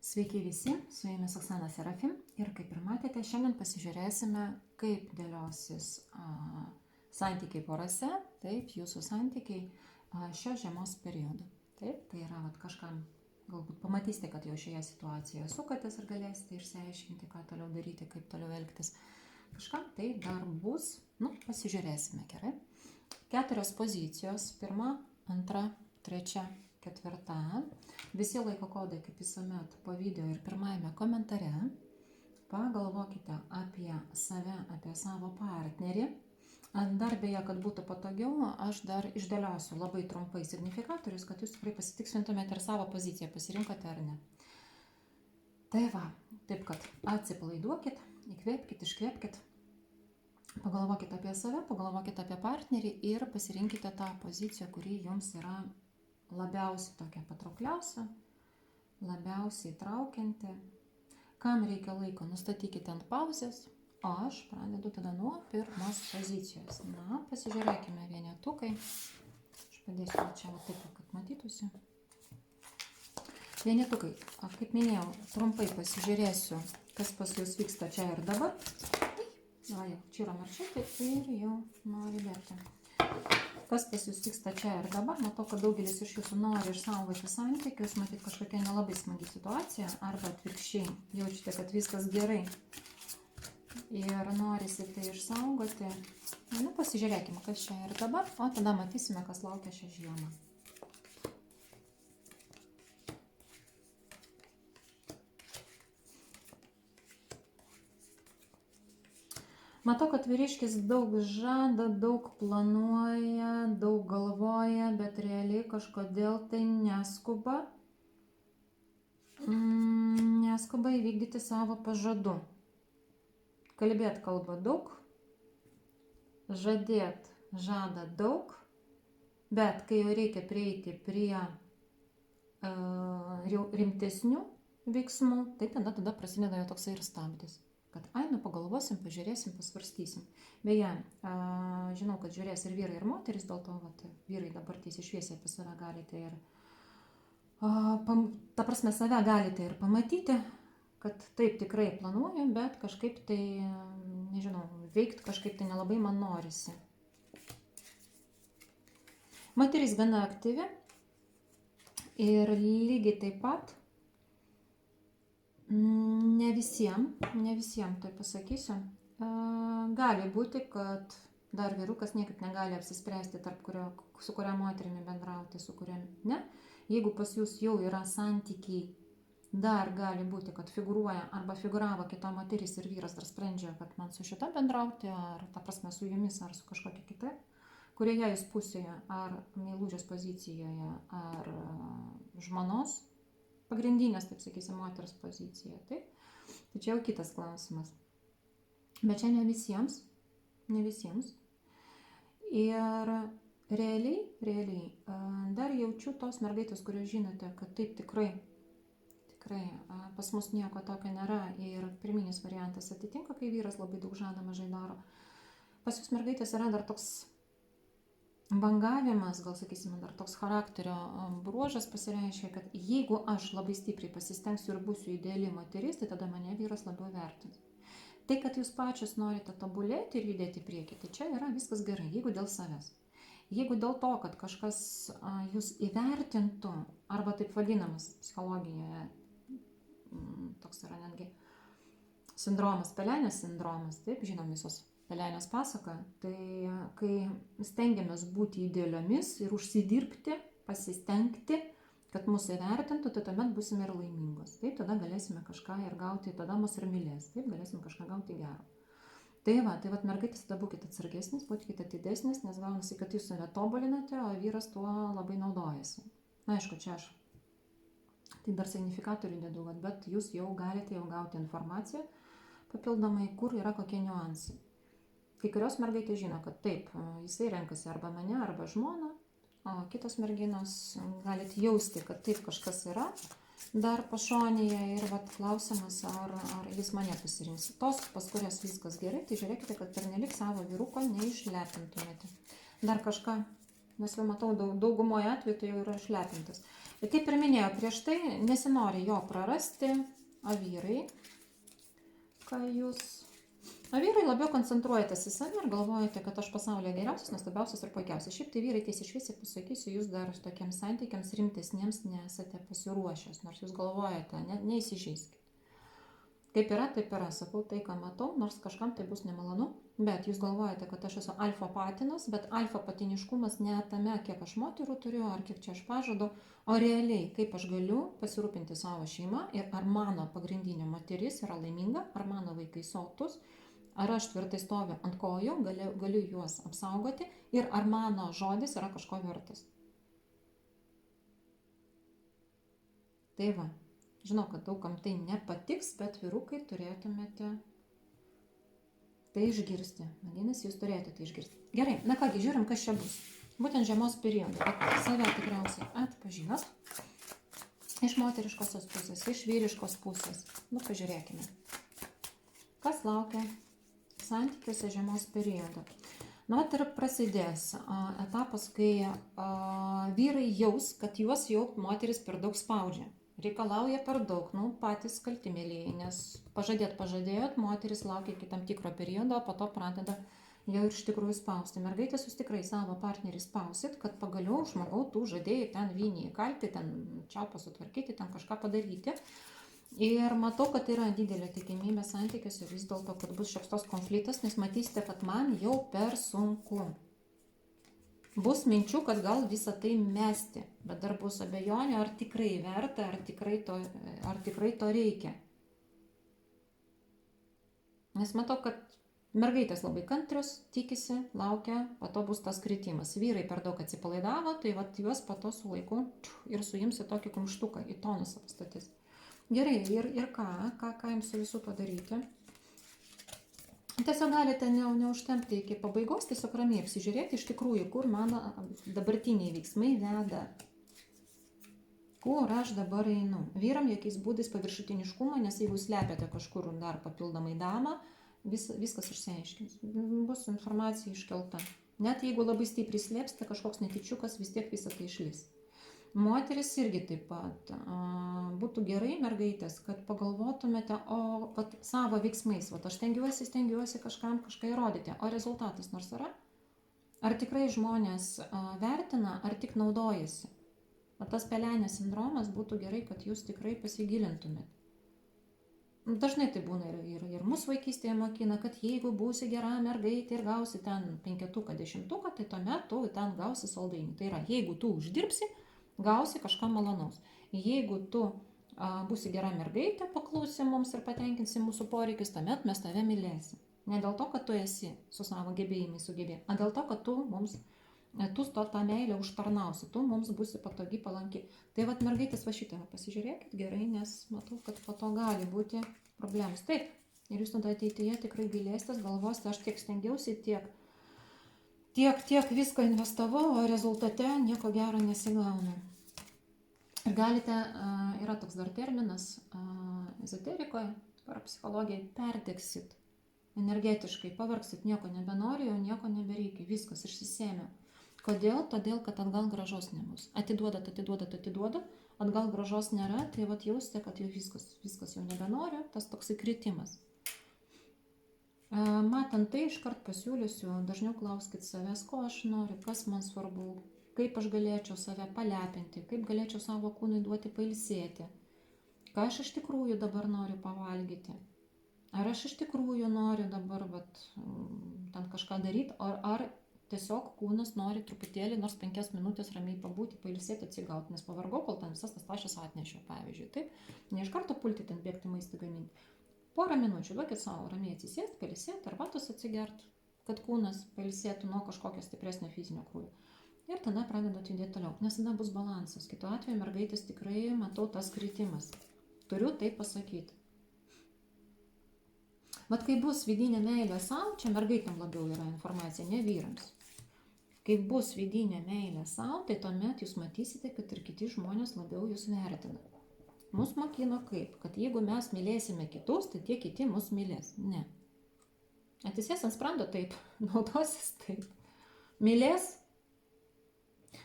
Sveiki visi, su jumis Oksana Serafim ir kaip ir matėte, šiandien pasižiūrėsime, kaip dėliosis santykiai porose, taip, jūsų santykiai šio žiemos periodu. Taip, tai yra kažkam, galbūt pamatysite, kad jau šioje situacijoje sukatės ir galėsite išsiaiškinti, ką toliau daryti, kaip toliau elgtis. Kažkam tai dar bus, pasižiūrėsime gerai. 4 pozicijos, 1, 2, 3, 4. Visi laiko kodai, kaip visuomet, po video ir pirmajame komentare. Pagalvokite apie save, apie savo partnerį. Dar beje, kad būtų patogiau, aš dar išdėliosiu labai trumpai signifikatorius, kad jūs tikrai pasitikslintumėte ir savo poziciją pasirinkote ar ne. Tai va, taip kad atsipalaiduokit, įkvėpkit, iškvėpkit. Pagalvokite apie save, pagalvokite apie partnerį ir pasirinkite tą poziciją, kuri jums yra labiausiai tokia patraukliausia, labiausiai traukianti. Kam reikia laiko, nustatykite ant pauzės, o aš pradedu tada nuo pirmos pozicijos. Na, pasižiūrėkime vienetukai. Aš padėsiu čia taip, kad matytųsi. Vienetukai, kaip minėjau, trumpai pasižiūrėsiu, kas pas jūs vyksta čia ir dabar. Va, jau čia yra maršrutė ir jau nori bėgti. Kas pas jūs vyksta čia ir dabar, matau, kad daugelis iš jūsų nori išsaugoti santykius, matyt kažkokia nelabai smagi situacija, arba atvirkščiai, jaučiate, kad viskas gerai ir norisi tai išsaugoti. Pasižiūrėkime, kas čia ir dabar, o tada matysime, kas laukia šią žiemą. Matau, kad vyriškis daug žada, daug planuoja, daug galvoja, bet realiai kažkodėl tai neskuba. Neskuba įvykdyti savo pažadų. Kalbėt kalba daug, žadėt žada daug, bet kai jau reikia prieiti prie rimtesnių veiksmų, tai tada prasideda jau toksai ir stabdis. Kad, pagalvosim, pažiūrėsim, pasvarstysim. Beje, žinau, kad žiūrės ir vyrai, ir moteris, dėl to, vyrai dabar tiesiai šviesiai apie save galite ir, ta prasme, save galite ir pamatyti, kad taip tikrai planuoju, bet kažkaip tai, nežinau, veikti kažkaip tai nelabai man norisi. Moteris gana aktyvi ir lygiai taip pat, ne visiems tai pasakysiu. Gali būti, kad dar vyrukas niekaip negali apsispręsti, su kuria moterimi bendrauti, su kuria ne. Jeigu pas jūs jau yra santykiai, dar gali būti, kad figūruoja arba figūravo kita moteris ir vyras dar sprendžia, kad man su šita bendrauti, ar ta prasme su jumis, ar su kažkokia kita, kurioje jūs pusėje, ar meilužės pozicijoje, ar žmonos, pagrindinės, taip sakysim, moters pozicija. Tai čia jau kitas klausimas. Bet čia ne visiems. Ir realiai, dar jaučiu tos mergaitės, kurios žinote, kad taip tikrai pas mus nieko tokio nėra ir pirminis variantas atitinka, kai vyras labai daug žada, mažai daro. Pas jūs mergaitės yra dar toks bangavimas, gal sakysime, dar toks charakterio bruožas pasireiškia, kad jeigu aš labai stipriai pasistengsiu ir būsiu ideali moteris, tai tada mane vyras labiau vertins. Tai, kad jūs pačios norite tobulėti ir judėti į priekį, tai čia yra viskas gerai, jeigu dėl savęs. Jeigu dėl to, kad kažkas jūs įvertintų, arba taip vadinamas psichologijoje, toks yra netgi sindromas, pelenės sindromas, taip, žinom visos pelenės pasakoja, tai kai stengiamės būti idealiomis ir užsidirbti, pasistengti, kad mūsų įvertintų, tai tuomet būsime ir laimingos. Taip, tada galėsime kažką ir gauti, tada mus ir mylės, taip, galėsime kažką gauti gero. Tai mergaitės, tada būkite atsargesnis, būkite atidesnis, nes gaunasi, kad jūs save tobulinate, o vyras tuo labai naudojasi. Na, aišku, čia aš tai dar signifikatorių dedu, bet jūs jau galite gauti informaciją papildomai, kur yra kokie niuansai. Kai kurios mergaitės žino, kad taip, jisai renkasi arba mane, arba žmoną, o kitos merginos galite jausti, kad taip kažkas yra dar pašonėje ir klausimas, ar jis mane pasirinks. Tos, pas kurias viskas gerai, tai žiūrėkite, kad pernelik savo vyruko neišlepintumėte. Dar kažką nes jau matau daugumoje atveju tai jau yra išlepintas. Ir kaip ir minėjau, prieš tai nesinori jo prarasti, o vyrai, ką jūs... O vyrai labiau koncentruojatės į save ir galvojate, kad aš pasaulyje geriausias, nuostabiausias ir puikiausias. Šiaip tai vyrai tiesiai šviesiai pasakysiu, jūs dar tokiems santykiams rimtesniems nesate pasiruošęs, nors jūs galvojate, neįsižeiskite. Kaip yra, taip yra, sakau tai, ką matau, nors kažkam tai bus nemalonu, bet jūs galvojate, kad aš esu alfa patinas, bet alfa patiniškumas ne tame, kiek aš moterų turiu, ar kiek čia aš pažadu, o realiai, kaip aš galiu pasirūpinti savo šeimą ir ar mano pagrindinė moteris yra laiminga, ar mano vaikai sotus, ar aš tvirtai stoviu ant kojų, galiu juos apsaugoti ir ar mano žodis yra kažko vertas. Tai va. Žinau, kad daugam tai nepatiks, bet vyrukai turėtumėte tai išgirsti. Vadinasi, jūs turėtumėte tai išgirsti. Gerai, na kągi, žiūrim, kas čia bus. Būtent žiemos periodu. Save tikriausiai atpažinot. Iš moteriškosios pusės, iš vyriškos pusės. Nu, pažiūrėkime. Kas laukia santykiuose žiemos periodu? Na, ir prasidės etapas, kai vyrai jaus, kad juos jau moteris per daug spaudžia. Reikalauja per daug, patys kalti mėlėjai, nes pažadėjot, moteris laukia iki tam tikro periodo, po to pradeda jau ir iš tikrųjų spausti. Mergaitės, jūs tikrai savo partnerį spausit, kad pagaliau žmogau tu žadėjai ten vynį įkalti, ten čiaupą sutvarkyti, ten kažką padaryti. Ir matau, kad yra didelė tikimybė santykiuose vis dėlto, kad bus šioks tos konfliktas, nes matysite, kad man jau per sunku. Bus minčių, kad gal visą tai mesti, bet dar bus abejonių, ar tikrai verta, ar tikrai to reikia. Nes matau, kad mergaitės labai kantrios, tikisi, laukia, po to bus tas kritimas. Vyrai per daug atsipalaidavo, tai juos po to su laiku ir suims į tokį kumštuką, į tonusą pastatys. Gerai, ir ką jums su visu padaryti? Tiesiog galite neužtempti iki pabaigos, tiesiog ramiai apsižiūrėti iš tikrųjų, kur mano dabartiniai veiksmai veda. Kur aš dabar einu. Vyram jokiais būdais paviršutiniškumo, nes jeigu slepiate kažkur dar papildomai damą, viskas išsiaiškins. Bus informacija iškelta. Net jeigu labai stipriai slėpsite, kažkoks netyčiukas, vis tiek visą tai išlys. Moteris irgi taip pat. Būtų gerai, mergaitės, kad pagalvotumėte, savo veiksmais, aš stengiuosi kažką įrodyti, o rezultatas nors yra? Ar tikrai žmonės vertina, ar tik naudojasi? Tas pelenės sindromas būtų gerai, kad jūs tikrai pasigilintumėte. Dažnai tai būna ir mūsų vaikystėje mokina, kad jeigu būsi gera mergaitė ir gausi ten 5-10, tai tuomet tu ten gausi saldainį. Tai yra, jeigu tu uždirbsi, gausi kažką malonaus. Jeigu tu būsi gera mergaitė, paklausi mums ir patenkinsi mūsų poreikius, tuomet mes tave mylėsim. Ne dėl to, kad tu esi su savo gebėjimais sugebė, o dėl to, kad tu tą meilę užtarnausi, tu mums būsi patogi, palanki. Tai mergaitės šitą pasižiūrėkit gerai, nes matau, kad po to gali būti problemas. Taip, ir jūs tada ateityje tikrai gailėsitės, galvosite, aš tiek stengiausi, tiek visko investavau, o rezultate nieko gero nesigauna. Ir galite, yra toks dar terminas ezoterikoje, parapsichologijai, perdegsit energetiškai, pavargsit, nieko nebenori, jau nieko nebereikia, viskas išsisėmė. Kodėl? Todėl, kad atgal grąžos nebus. Atiduodat, atgal grąžos nėra, tai jausite, kad jau viskas jau nebenori, tas toksai kritimas. Matant tai, iškart pasiūlysiu, dažniau klauskit savęs, ko aš noriu, kas man svarbu, kaip aš galėčiau save palepinti, kaip galėčiau savo kūnui duoti pailsėti, ką aš iš tikrųjų dabar noriu pavalgyti, ar aš iš tikrųjų noriu dabar ten kažką daryti, ar tiesiog kūnas nori truputėlį, nors 5 minutės ramiai pabūti, pailsėti, atsigauti, nes pavargau, kol ten visas tas tašas atnešiau, pavyzdžiui, taip, ne iš karto pulti ten bėgti maistą gaminti. Porą minučių duokit savo ramiai atsisėsti, pailsėti, arbatos atsigert, kad kūnas pailsėtų nuo kažkokio stipresnio fizinio krūvio. Ir tada pradedat judėti toliau, nes tada bus balansas. Kitu atveju mergaitės tikrai matau tas kritimas. Turiu tai pasakyti. Bet kai bus vidinė meilė savo, čia mergaitėm labiau yra informacija, ne vyrams. Kai bus vidinė meilė savo, tai tuomet jūs matysite, kad ir kiti žmonės labiau jūs vertina. Mus mokino kaip, kad jeigu mes mylėsime kitus, tai tie kiti mus mylės. Ne. Atsisės ant sprando taip, naudosis taip. Mylės,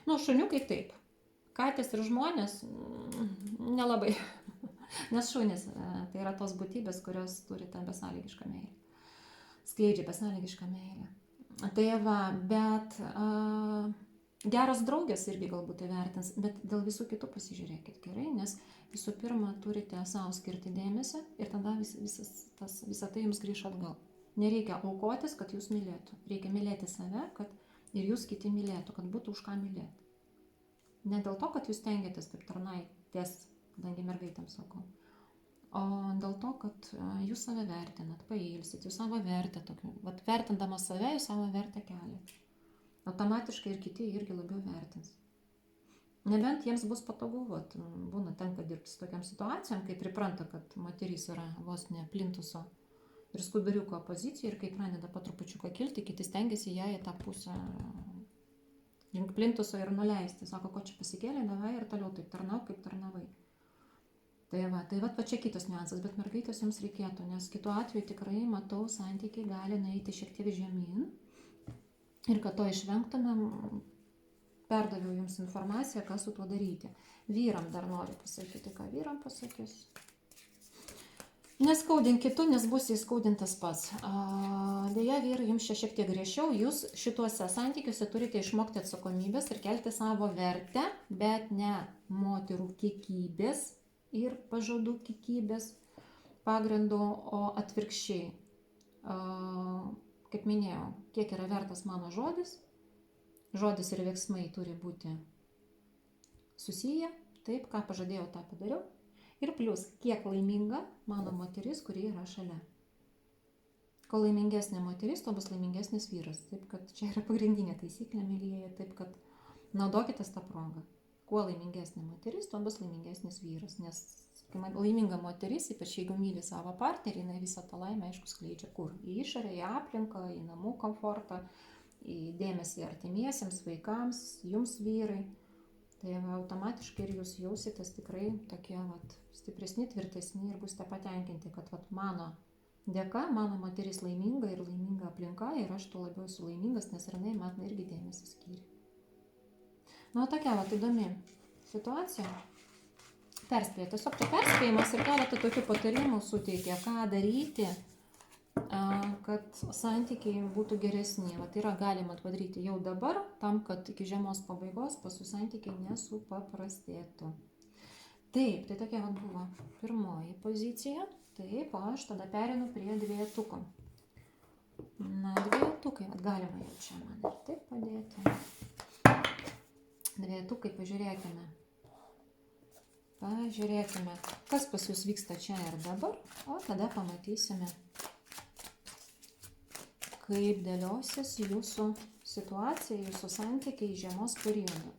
Nu, šuniukai taip. Katės ir žmonės nelabai. Nes šunys tai yra tos būtybės, kurios turi tą besąlygišką meilę. Skleidžia besąlygišką meilę. Tai va, bet geros draugės irgi galbūt įvertins, bet dėl visų kitų pasižiūrėkit gerai, nes visų pirma turite savo skirti dėmesį ir tada visa tai jums grįš atgal. Nereikia aukotis, kad jūs mylėtų. Reikia mylėti save, kad ir jūs kiti mylėtų, kad būtų už ką mylėti. Ne dėl to, kad jūs tengiatės kaip tarnaitės, kadangi mergaitėms sakau, o dėl to, kad jūs save vertinat, pailsit, jūs savo vertę tokiu. Vat vertindama save, jūs savo vertę keliat. Automatiškai ir kiti irgi labiau vertins. Nebent jiems bus patogu, vat, būna tenka dirbti su tokiam situacijom, kai pripranta, kad moterys yra vos ne plintuso ir skuduriuko pozicija ir kai pradeda po trupučiuką kilti, kiti stengiasi ją į tą pusę link plintuso ir nuleisti. Sako, ko čia pasikėlė, davai ir toliau taip tarnauk, kaip tarnavai. Tai va čia kitas niuansas, bet mergaitės jums reikėtų, nes kitu atveju tikrai matau, santykiai gali nueiti šiek tiek žemyn. Ir kad to išvengtumėm, perdaviau jums informaciją, ką su tuo daryti. Vyram dar noriu pasakyti, ką vyram pasakys. Neskaudink kitų, nes bus įskaudintas pats. Deja, vyrai, jums čia šiek tiek griežčiau, jūs šituose santykiuose turite išmokti atsakomybės ir kelti savo vertę, bet ne moterų kiekybės ir pažadų kiekybės pagrindu, o atvirkščiai. Kaip minėjau, kiek yra vertas mano žodis ir veiksmai turi būti susiję, taip, ką pažadėjau, tą padariau. Ir plus, kiek laiminga mano moteris, kuri yra šalia. Kuo laimingesnė moteris, tuo bus laimingesnis vyras. Taip, kad čia yra pagrindinė taisyklė, mylieji, taip, kad naudokitės tą progą. Kuo laimingesnė moteris, tuo bus laimingesnis vyras. Nes laiminga moteris, ypač jeigu myli savo partnerį, jinai visą tą laimę, aišku, skleidžia kur? Į išorę, į aplinką, į namų komfortą, į dėmesį artimiesiems, vaikams, jums vyrai. Tai automatiškai ir jūs jausitės tikrai tokie stipresni, tvirtesni ir būsite patenkinti, kad mano dėka, mano moteris laiminga ir laiminga aplinka ir aš tuo labiau esu laimingas, nes ir jinai man irgi dėmesį skyrė. Nu, tokia įdomi situacija. Perspėja. Tiesiog tai perspėjimas ir keletą tokių patarimų suteikia, ką daryti, kad santykiai būtų geresni. Tai yra galima padaryti jau dabar, tam, kad iki žiemos pabaigos pasų santykiai nesupaprastėtų. Taip, tai tokia buvo pirmoji pozicija. Taip, o aš tada perinu prie dviejetuko. Na, dviejetukai, galima jau čia man ir taip padėti. Dviejetukai, pažiūrėkime. Pažiūrėkime, kas pas jūs vyksta čia ir dabar, o tada pamatysime, kaip dėliosis jūsų situacija, jūsų santykiai žiemos periodu.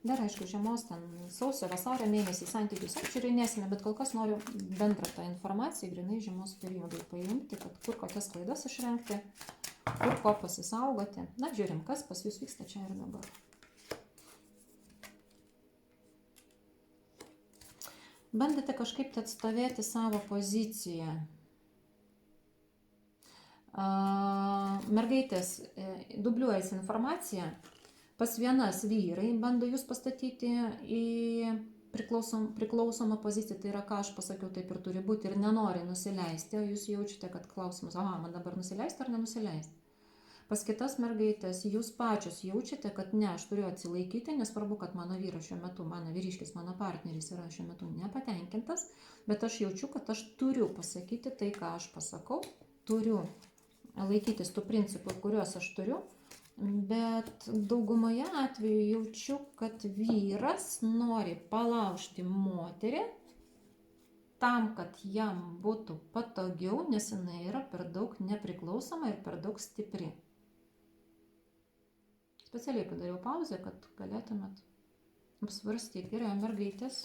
Dar aišku, žiemos ten sausio, vasario mėnesį santykius apžiūrinėsime, bet kol kas noriu bendrą tą informaciją grinai žiemos periodui paimti, kad kur kokias klaidas išvengti, kur ko pasisaugoti. Na, žiūrim, kas pas jūs vyksta čia ir dabar. Bandėte kažkaip atstovėti savo poziciją. Mergaitės dubliuojasi informacija, pas vienas vyrai bando jūs pastatyti į priklausomą poziciją, tai yra, ką aš pasakiau, taip ir turi būti ir nenori nusileisti, o jūs jaučiate, kad klausimas, man dabar nusileisti ar nenusileisti. Pas kitas mergaitės jūs pačios jaučiate, kad ne, aš turiu atsilaikyti, nesvarbu, kad mano vyras šiuo metu, mano vyriškis, mano partneris yra šiuo metu nepatenkintas, bet aš jaučiu, kad aš turiu pasakyti tai, ką aš pasakau, turiu laikytis tų principų, kuriuos aš turiu, bet daugumoje atveju jaučiu, kad vyras nori palaužti moterį tam, kad jam būtų patogiau, nes jinai yra per daug nepriklausoma ir per daug stipri. Specialiai padariau pauzę, kad galėtumėt apsvarstyti. Gerai, mergaitės.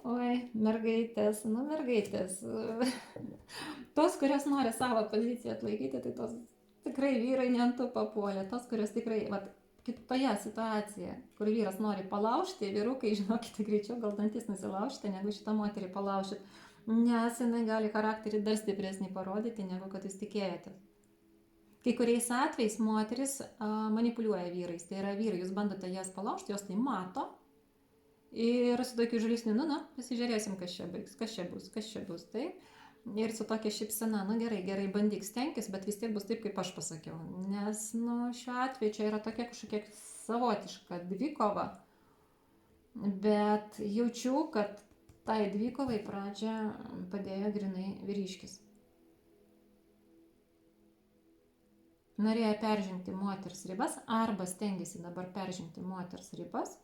Oi, mergaitės, mergaitės. Tos, kurios nori savo poziciją atlaikyti, tai tos tikrai vyrai ne ant tų papuolė. Tos, kurios tikrai, kitoje situacijoje, kur vyras nori palaužti, vyrukai, žinokite, greičiau gal dantis nusilaužti, negu šitą moterį palaužti. Nes jinai gali charakterį dar stipresnį parodyti, negu kad jūs tikėjotės. Kai kuriais atvejais moteris manipuliuoja vyrais. Tai yra vyrai, jūs bandote jas palaužti, jos tai mato. Ir su tokiu žvilgsniu, pasižiūrėsim, kas čia bus, taip. Ir su tokia šypsena, gerai, bandyk stenkis, bet vis tiek bus taip, kaip aš pasakiau. Nes, šiuo atveju čia yra tokia kažkokia savotiška dvikova, bet jaučiu, kad tai dvikovai pradžią padėjo grinai vyriškis. Norėjo peržengti moters ribas arba stengiasi dabar peržengti moters ribas,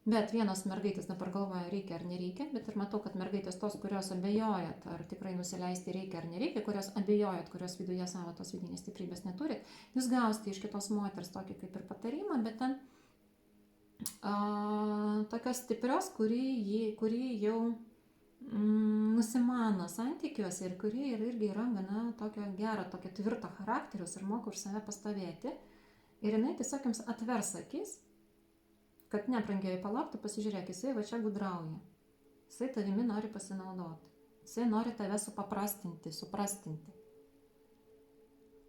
bet vienos mergaitės dabar galvoja, reikia ar nereikia, bet ir matau, kad mergaitės tos, kurios abejojat, ar tikrai nusileisti reikia ar nereikia, kurios abejojat, kurios viduje savo tos vidinės stiprybės neturit, jūs gausite iš kitos moters tokį kaip ir patarimą, bet ten tokios stiprios, kuri jau nusimano santykiuose ir kuri irgi yra gana tokio gero, tokio tvirto charakterius ir moka už save pastovėti. Ir jinai tiesiog jums atvers akis, kad nebrangėjai palaukti, pasižiūrėk, jisai va čia gudrauja. Jisai tavimi nori pasinaudoti. Jisai nori tave suprastinti.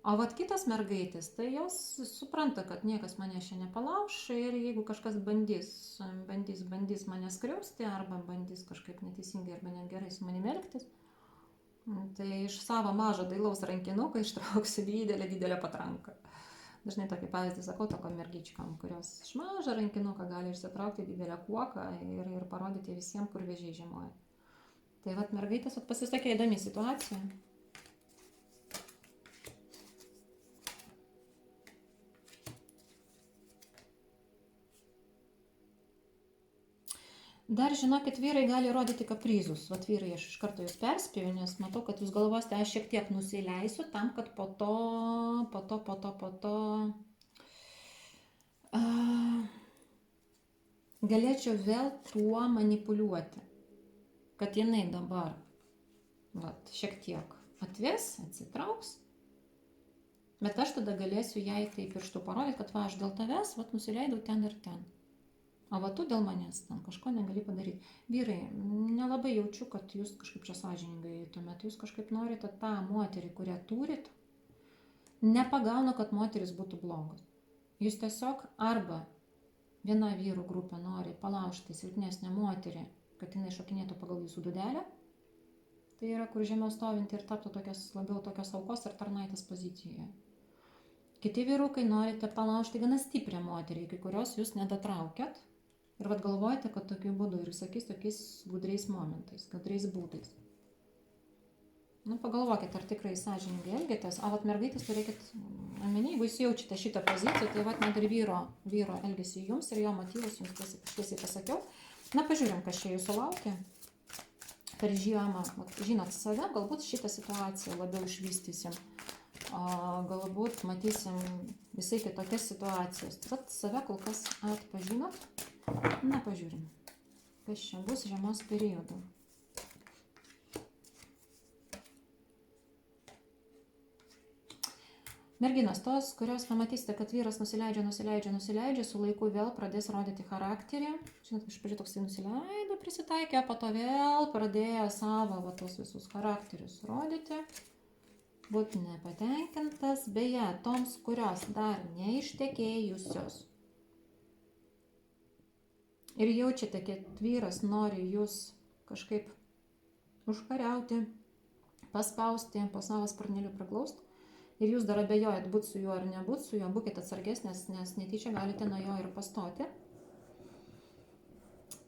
O vat kitos mergaitės, tai jos supranta, kad niekas mane šiandien nepalauš ir jeigu kažkas bandys mane skriausti arba bandys kažkaip neteisingai arba negerai su manimi elgtis, tai iš savo mažo dailaus rankinuko ištrauksiu didelę patranką. Dažnai tokį pavyzdį sakau tokom mergyčkam, kurios iš mažo rankinuko gali išsitraukti didelę kuoką ir parodyti visiems, kur vėžiai žiemoja. Tai vat mergaitės pasisakė įdomi situacija. Dar žinokit, vyrai gali rodyti kaprizus. Vat vyrai, aš iš karto jūs perspėjau, nes matau, kad jūs galvosite, aš šiek tiek nusileisiu tam, kad po to galėčiau vėl tuo manipuliuoti. Kad jinai dabar šiek tiek atves, atsitrauks, bet aš tada galėsiu jai tai pirštu parodyti, kad aš dėl tavęs nusileidau ten ir ten. O tu dėl manęs ten kažko negali padaryti. Vyrai, nelabai jaučiu, kad jūs kažkaip čia sąžiningai tuomet. Jūs kažkaip norite tą moterį, kurią turit, nepagauna, kad moteris būtų blogos. Jūs tiesiog arba viena vyrų grupė nori palaužti silpnesnę moterį, kad jinai šokinėtų pagal jūsų dūdelę. Tai yra, kur žemiau stovinti ir taptų labiau tokios aukos ir tarnaitės pozicijoje. Kiti vyrukai norite palaužti gana stiprią moterį, iki kurios jūs nedatraukėt. Ir galvojate, kad tokiu būdu ir sakys tokiais gudriais momentais, gudriais būdais. Pagalvokit, ar tikrai sąžiningai elgėtės. O mergaitės turėkit omeny, jeigu jūs jaučiate šitą poziciją, tai net ir vyro elgėsi jums ir jo motyvus jums tiesiai pasakiau. Pažiūrim, kas čia jūsų laukia. Per žiemą, žinot save, galbūt šitą situaciją labiau išvystysim. Galbūt matysim visai kitokias situacijas. Save kol kas atpažinot. Pažiūrim, kas čia bus žiemos periodu. Merginos, tos, kurios pamatysite, kad vyras nusileidžia, su laiku vėl pradės rodyti charakterį. Žinot, iš pradžių toksai nusileido, prisitaikė, po to vėl pradėjo savo tos visus charakterius rodyti. Būt nepatenkintas, beje, toms, kurios dar neištekėjusios. Ir jaučiate, kad vyras nori jūs kažkaip užkariauti, paspausti, po savo sparnelių priglausti. Ir jūs dar abejojat, būt su juo ar nebūt su juo, būkite atsargesnės, nes netyčia galite nuo jo ir pastoti.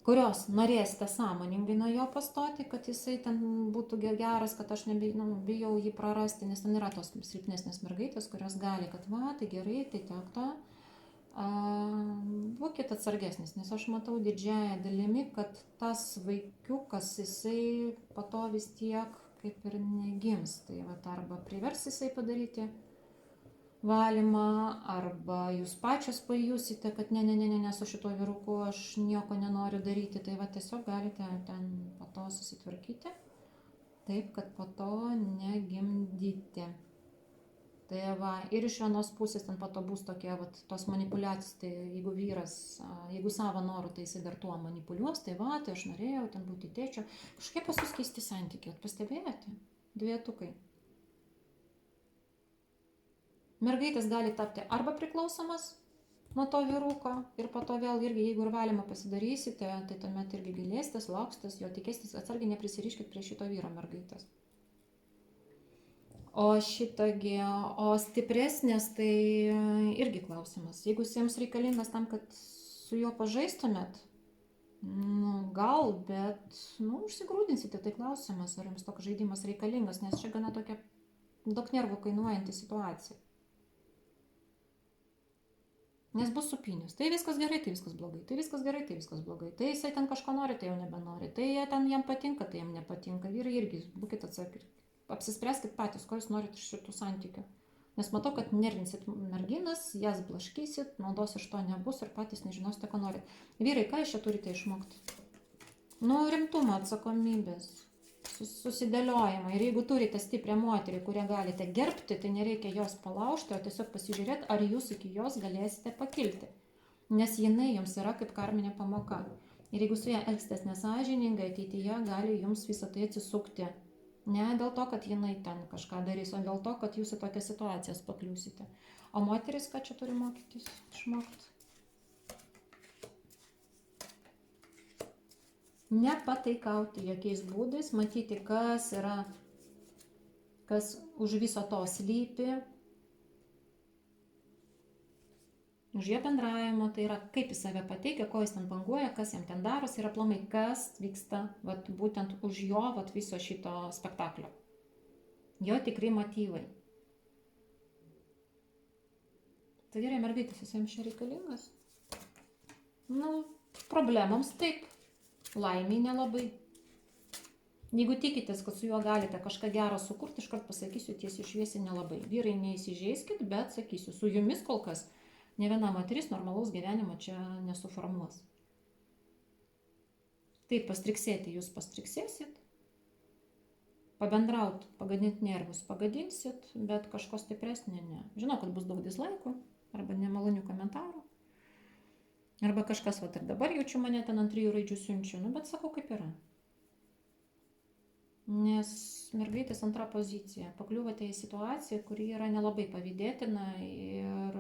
Kurios norėsite sąmoningai nuo jo pastoti, kad jisai ten būtų geras, kad aš bijau jį prarasti, nes ten yra tos silpnesnės mergaitės, kurios gali, kad tai gerai, tai tiek to. Būkite atsargesnis, nes aš matau didžiąją dalimi, kad tas vaikiukas jisai po to vis tiek kaip ir negims. Tai arba privers jisai padaryti valymą, arba jūs pačios pajusite, kad ne, su šituo vyruku aš nieko nenoriu daryti. Tai tiesiog galite ten po to susitvarkyti, taip, kad po to negimdyti. Tai ir iš vienos pusės ten po to bus tokie tos manipuliacijos, tai jeigu vyras, jeigu savo norų, tai jisai dar tuo manipuliuos, tai aš norėjau ten būti tėčio. Kažkaip pas jūs keisti santykiai, pastebėjote? Dvietukai. Mergaitės gali tapti arba priklausomas nuo to vyruko ir po to vėl irgi, jeigu ir valymą pasidarysite, tai tuomet irgi gilėsitės, lauksitės, jo tikėsitės, atsargiai neprisiriškit prie šito vyro mergaitės. O stipresnės tai irgi klausimas. Jeigu jiems reikalingas tam, kad su juo pažaistumėt, gal, bet, užsigrūdinsite, tai klausimas, ar jums toks žaidimas reikalingas, nes čia gana tokia daug nervų kainuojanti situacija. Nes bus supynės. Tai viskas gerai, tai viskas blogai. Tai viskas gerai, tai viskas blogai. Tai jisai ten kažko nori, tai jau nebenori. Tai ten jam patinka, tai jam nepatinka. Vyrai irgi, būkite atsakyti. Apsispręskit patys, ko jūs norite iš šitų santykių. Nes matau, kad nervinsit merginas, jas blaškysit, naudos iš to nebus ir patys nežinosite, ko norite. Vyrai, ką iš čia turite išmokti? Rimtumo, atsakomybės, susidėliojimą. Ir jeigu turite stiprią moterį, kurią galite gerbti, tai nereikia jos palaužti, o tiesiog pasižiūrėti, ar jūs iki jos galėsite pakilti. Nes jinai jums yra kaip karminė pamoka. Ir jeigu su ją elgsitės nesąžiningai, ateityje gali jums visą tai atsisukti. Ne dėl to, kad jinai ten kažką darys, o dėl to, kad jūs į tokias situacijas pakliūsite. O moteris, ką čia turi mokytis, išmokti? Nepataikauti jokiais būdais, matyti, kas už viso to slypi, už jo bendravimo, tai yra kaip jis save pateikia, ko jis ten banguoja, kas jam ten darosi ir aplamai, kas vyksta būtent už jo viso šito spektaklio. Jo tikrai motyvai. Tai gerai, mergaitės, jis jums čia reikalingas? Problemams taip. Laimiai nelabai. Jeigu tikitės, kad su juo galite kažką gero sukurti, iškart pasakysiu tiesiai šviesiai nelabai. Vyrai, neįsižeiskit, bet sakysiu, su jumis kol kas ne viena moteris normalaus gyvenimo čia nesuformuos. Taip, pastriksėti jūs pastriksėsit, pabendraut, pagadinti nervus pagadinsit, bet kažko stipresnė ne. Žinau, kad bus daug dislaikų arba nemalonių komentarų. Arba kažkas, ir dabar jaučiu mane ten ant 3 raidžių siunčiu, bet sakau, kaip yra. Nes mergaitės antra pozicija. Pakliuvote į situaciją, kuri yra nelabai pavydėtina ir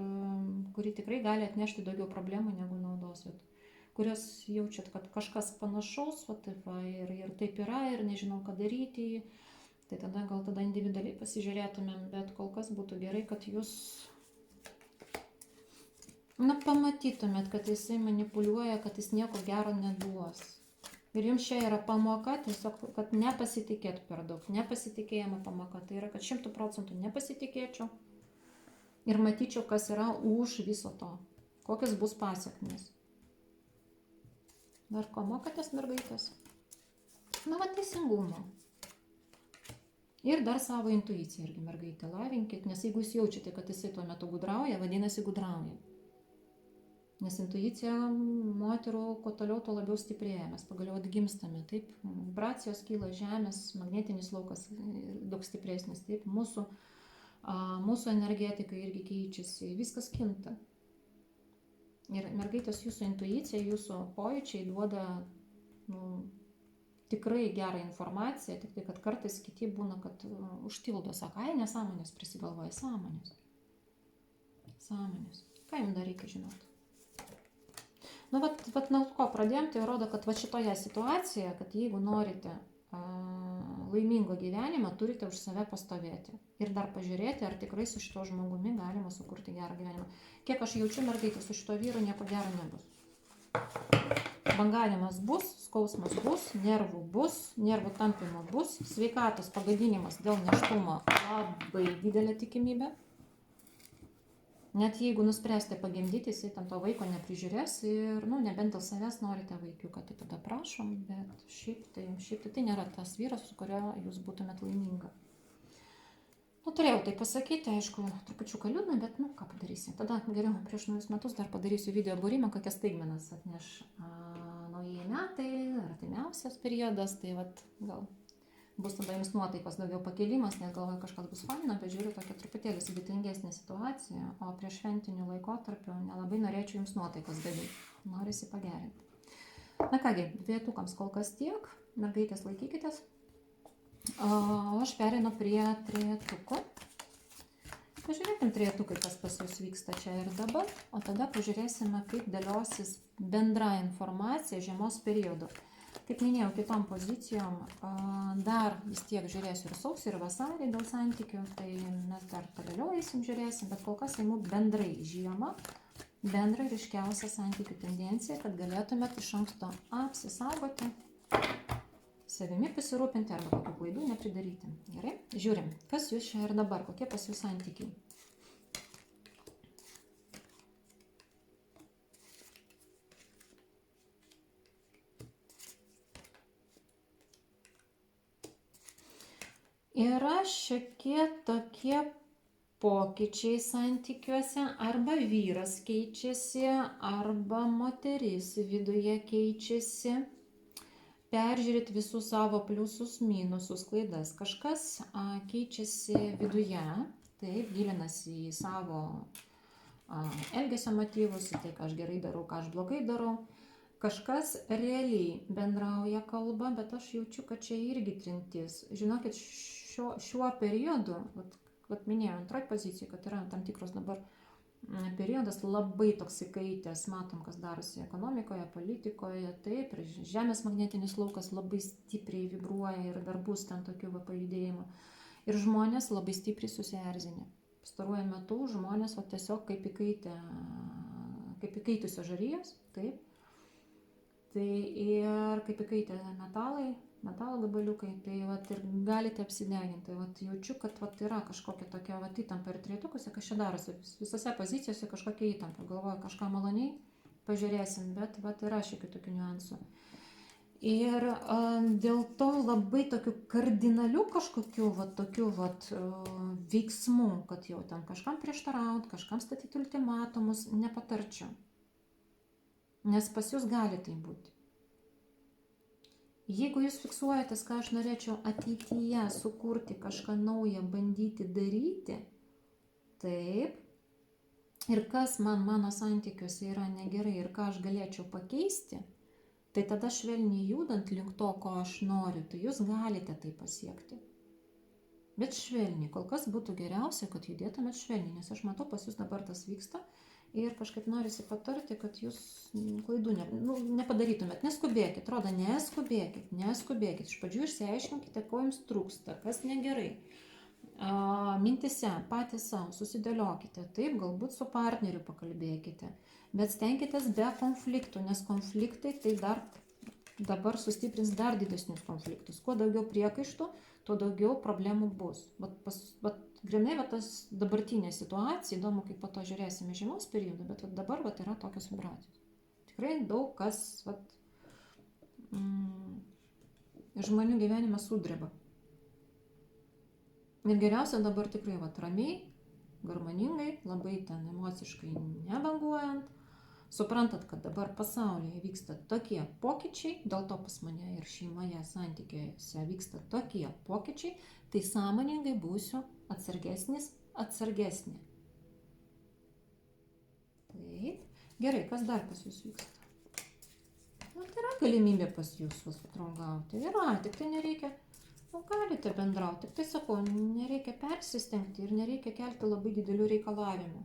kuri tikrai gali atnešti daugiau problemų negu naudos. Kurios jaučiat, kad kažkas panašaus, ir taip yra, ir nežinau, ką daryti. Tai tada gal individualiai pasižiūrėtumėm, bet kol kas būtų gerai, kad jūs pamatytumėt, kad jisai manipuliuoja, kad jis nieko gero neduos. Ir jums čia yra pamoka, tiesiog, kad nepasitikėt per daug. Nepasitikėjimo pamoka. Tai yra, kad 100% nepasitikėčiau ir matyčiau, kas yra už viso to. Kokios bus pasiekmės. Dar ko mokatės, mergaitės? Teisingumo. Ir dar savo intuiciją irgi, mergaitė, lavinkit, nes jeigu jūs jaučiate, kad jisai tuo metu gudrauja, vadinasi gudrauja. Nes intuicija moterų kuo toliau, tuo labiau stiprėja. Mes pagaliau atgimstame. Taip, vibracijos kyla, žemės, magnetinis laukas daug stipresnis. Taip, mūsų energetika irgi keičiasi. Viskas kinta. Ir mergaitės, jūsų intuicija, jūsų pojūčiai duoda tikrai gerą informaciją. Tik tai, kad kartais kiti būna, kad užtildo. Sako, nesąmonės prisigalvoja. Sąmonės. Ką jums dar reikia žinoti? Nuo ko pradėjom, tai rodo, kad šitoje situacijoje, kad jeigu norite laimingo gyvenimą, turite už save pastovėti. Ir dar pažiūrėti, ar tikrai su šito žmogumi galima sukurti gerą gyvenimą. Kiek aš jaučiu, mergaitė, su šito vyru nieko gero nebus. Bangavimas bus, skausmas bus, nervų tampimo bus, sveikatos pagadinimas dėl nėštumo labai didelė tikimybė. Net jeigu nuspręsite pagimdyti, jisai tam to vaiko neprižiūrės ir, nebent dėl savęs norite vaikiuką, tai tada prašom, bet šiaip tai nėra tas vyras, su kurio jūs būtumėt laiminga. Turėjau tai pasakyti, aišku, trupučiuką liūdna, bet, ką padarysi. Tada geriau prieš naujus metus dar padarysiu video būrimą, kokias staigmenas atneš naujieji metai, artimiausias periodas, tai gal bus tada jums nuotaikos daugiau pakėlimas, nes galvoju, kažkas bus faina, bet žiūriu tokia truputėlį sudėtingesnė situacija, o prieš šventinių laikotarpių nelabai norėčiau jums nuotaikos daryti. Norisi pagerinti. Kągi, dvietukams kol kas tiek, mergaitės laikykitės. O aš pereinu prie trejetuko. Pažiūrėkim trejetukai, kas pas jūs vyksta čia ir dabar, o tada pažiūrėsime, kaip dėliosis bendra informacija žiemos periodu. Kaip minėjau, kitom pozicijom dar vis tiek žiūrėsiu ir sausį, ir vasarį dėl santykių, tai mes dar toliau eisim žiūrėsim, bet kol kas įimu bendrai žiemą, bendra ryškiausia santykių tendencija, kad galėtumėt iš anksto apsisaugoti, savimi pasirūpinti arba kokių klaidų nepridaryti. Gerai? Žiūrim, kas jūs čia ir dabar, kokie pas jūs santykiai. Yra šiokie tokie pokyčiai santykiuose, arba vyras keičiasi, arba moteris viduje keičiasi. Peržiūrėti visus savo pliusus, minusus, klaidas. Kažkas keičiasi viduje, taip, gilinasi į savo elgesio motyvus, į tai, ką aš gerai darau, ką aš blogai darau. Kažkas realiai bendrauja kalba, bet aš jaučiu, kad čia irgi trintis. Žinokit, šiuo periodu, vat minėjau antroji pozicija, kad yra tam tikros dabar periodas labai toks įkaitęs, matom, kas darosi ekonomikoje, politikoje, taip, ir Žemės magnetinis laukas labai stipriai vibruoja ir dar bus ten tokių pajudėjimų. Ir žmonės labai stipriai susierzinę. Pastaruoju metu žmonės tiesiog kaip įkaitusio žarijos, taip. Tai ir kaip įkaitę metalo gabaliukai, tai ir galite apsideginti. Tai jaučiu, kad yra kažkokia tokia įtampa ir trejetukuose, kas čia darosi. Visose pozicijose kažkokia įtampa. Galvoju, kažką maloniai pažiūrėsim, bet yra šiokių tokių niuansų. Ir dėl to labai tokių kardinalių kažkokių tokių veiksmų, kad jau ten kažkam prieštaraut, kažkam statyti ultimatumus, nepatarčiau. Nes pas jūs gali tai būti. Jeigu jūs fiksuojatės, ką aš norėčiau ateityje sukurti, kažką naują bandyti daryti, taip, ir kas mano santykiuose yra negerai ir ką aš galėčiau pakeisti, tai tada švelniai judant link to, ko aš noriu, tai jūs galite tai pasiekti. Bet švelniai, kol kas būtų geriausia, kad judėtumėt švelniai, nes aš matau, pas jūs dabar tas vyksta. Ir kažkaip norisi patarti, kad jūs klaidų nepadarytumėt. Neskubėkit, rodo, neskubėkit. Iš pradžių išsiaiškinkite, ko jums trūksta, kas negerai. Mintise patys savo susidėliokite, taip, galbūt su partneriu pakalbėkite. Bet stenkitės be konfliktų, nes konfliktai tai dabar sustiprins dar didesnius konfliktus. Kuo daugiau priekaištų, tuo daugiau problemų bus. Grinai tas dabartinė situacija, įdomu, kaip po to žiūrėsime žiemos periodą, bet dabar yra tokios vibracijos. Tikrai daug kas žmonių gyvenimas sudreba. Ir geriausia dabar tikrai ramiai, harmoningai, labai ten emociškai nebanguojant, suprantat, kad dabar pasaulyje vyksta tokie pokyčiai, dėl to pas mane ir šeimoje santykiuose vyksta tokie pokyčiai, tai sąmoningai būsiu atsargesnė. Taip. Gerai, kas dar pas jūs vyksta? Tai yra galimybė pas jūs draugauti. Yra, tik tai nereikia, galite bendrauti. Tik tai sakau, nereikia persistengti ir nereikia kelti labai didelių reikalavimų.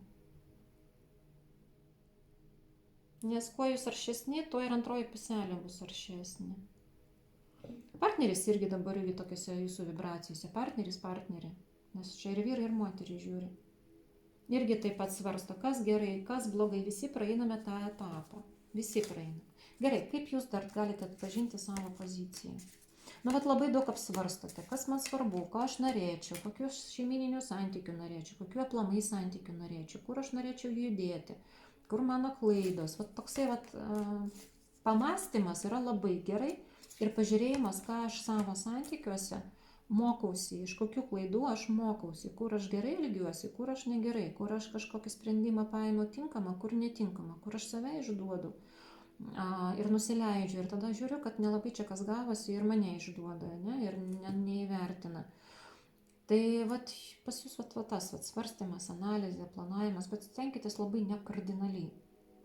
Nes kuo jūs aršesni, tuo ir antroji puselė bus aršesnė. Partneris irgi dabar tokiose jūsų vibracijose. Partnerė. Nes čia ir vyrai, ir moteriai žiūri. Irgi taip pat svarsto, kas gerai, kas blogai. Visi praeiname tą etapą. Visi praeiname. Gerai, kaip jūs dar galite atpažinti savo poziciją? Labai daug apsvarstote, kas man svarbu, ko aš norėčiau, kokių šeimininių santykių norėčiau, kokių aplamai santykių norėčiau, kur aš norėčiau judėti, kur mano klaidos. Toksai pamąstymas yra labai gerai ir pažiūrėjimas, ką aš savo santykiuose mokausi, iš kokių klaidų aš mokausi, kur aš gerai elgiuosi, kur aš negerai, kur aš kažkokį sprendimą paėmiau tinkamą, kur netinkamą, kur aš save išduodu ir nusileidžiu. Ir tada žiūriu, kad nelabai čia kas gavosi ir mane išduoda, ir neįvertina. Tai pas jūs tas svarstymas, analizė, planavimas, bet stenkitės labai nekardinaliai.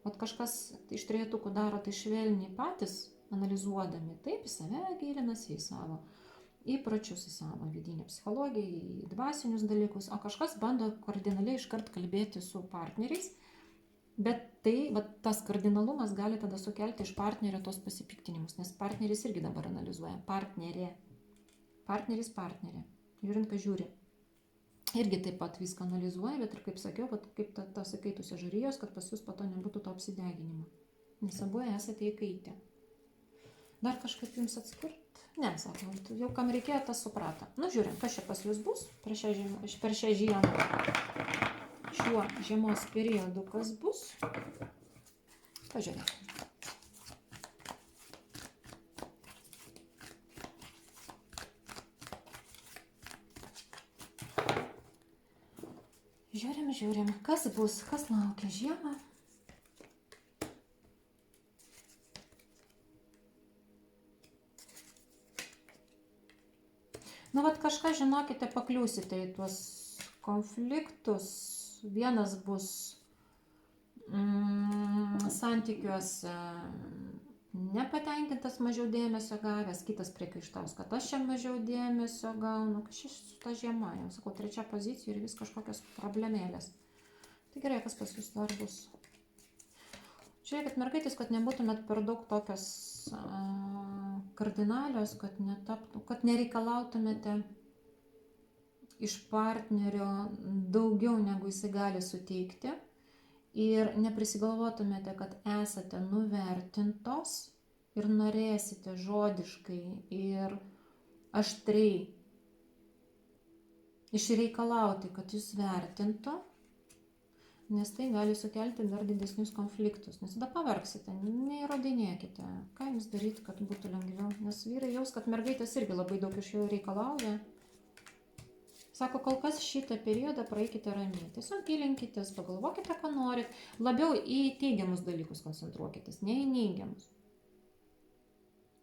Kažkas iš trejetukų daro tai švelniai patys analizuodami, taip, į save gilinasi, į savo įpročius, į savo vidinę psichologiją, į dvasinius dalykus, o kažkas bando kardinaliai iškart kalbėti su partneriais, bet tai, va, tas kardinalumas gali tada sukelti iš partnerio tos pasipiktinimus, nes partneris irgi dabar analizuoja. Partneris, žiūrint, ką žiūri. Irgi taip pat viską analizuoja, bet ir kaip sakiau, kaip tas įkaitusios žarijos, kad pas jūs po to nebūtų to apsideginimo. Nes abu esate įkaitę. Dar kažkaip jums atskirti? Ne, sakom, jau kam reikėjo, tas suprato. Nu, žiūrim, kas čia pas jūs bus per šią žiemą. Šiuo žiemos periodu kas bus? Pažiūrėkime. Žiūrim, kas bus, kas laukia žiemą. Nu, vat kažką, žinokite, pakliūsite į tuos konfliktus. Vienas bus santykiuose nepatenkintas, mažiau dėmesio gavęs, kitas priekaištaus, kad aš čia mažiau dėmesio gaunu. Kažkaip su ta žiema, jau sakau, 3 pozicija ir vis kažkokios problemėlės. Tai gerai, kas pas jūs dar bus. Žiūrėkit, mergaitės, kad nebūtumėt per daug tokios kardinalios, kad nereikalautumėte iš partnerio daugiau, negu jisai gali suteikti. Ir neprisigalvotumėte, kad esate nuvertintos ir norėsite žodiškai ir aštriai išreikalauti, kad jūs vertintų, nes tai gali sukelti dar didesnius konfliktus. Nes tada pavargsite, neįrodinėkite, ką jums daryti, kad būtų lengviau. Nes vyrai jaus, kad mergaitės irgi labai daug iš jų reikalauja. Sako, kol kas šitą periodą praeikite ramiai. Tiesiog gilinkitės, pagalvokite, ką norit. Labiau į teigiamus dalykus koncentruokitės, ne į neigiamus.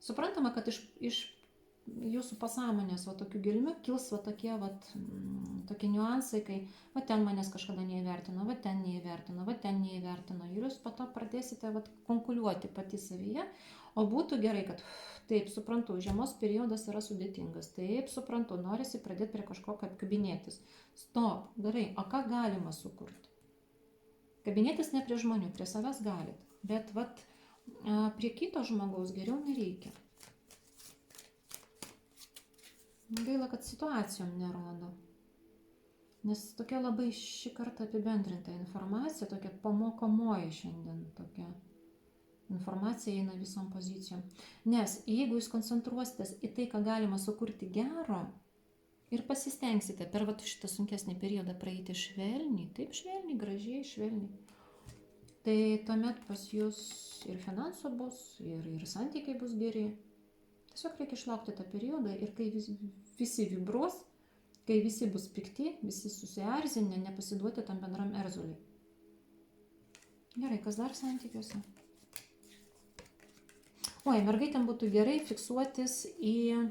Suprantama, kad iš jūsų pasąmonės va tokių gelmių kils va tokie niuansai, kai va ten manęs kažkada neįvertino, va ten neįvertino, va ten neįvertino. Ir jūs po to pradėsite konkuliuoti pati savyje, o būtų gerai, kad taip, suprantu, žiemos periodas yra sudėtingas, taip, suprantu, norisi pradėti prie kažko kabinėtis. Stop, gerai, o ką galima sukurti? Kabinėtis ne prie žmonių, prie savęs galit, bet prie kito žmogaus geriau nereikia. Gaila, kad situacijom nerodo. Nes tokia labai šį kartą apibendrinta informacija, tokia pamokomoji šiandien tokia. Informacija eina visom pozicijom. Nes jeigu jūs koncentruositės į tai, ką galima sukurti gero ir pasistengsite per šitą sunkesnį periodą praeiti švelniai, taip švelniai, gražiai, švelniai, tai tuomet pas jūs ir finansų bus, ir santykiai bus geri. Tiesiog reikia išlaukti tą periodą ir kai visi vibruos, kai visi bus pikti, visi susierzinę, nepasiduoti tam bendram erzuliui. Gerai, kas dar santykiuose? Oi, mergaitėm būtų gerai fiksuotis į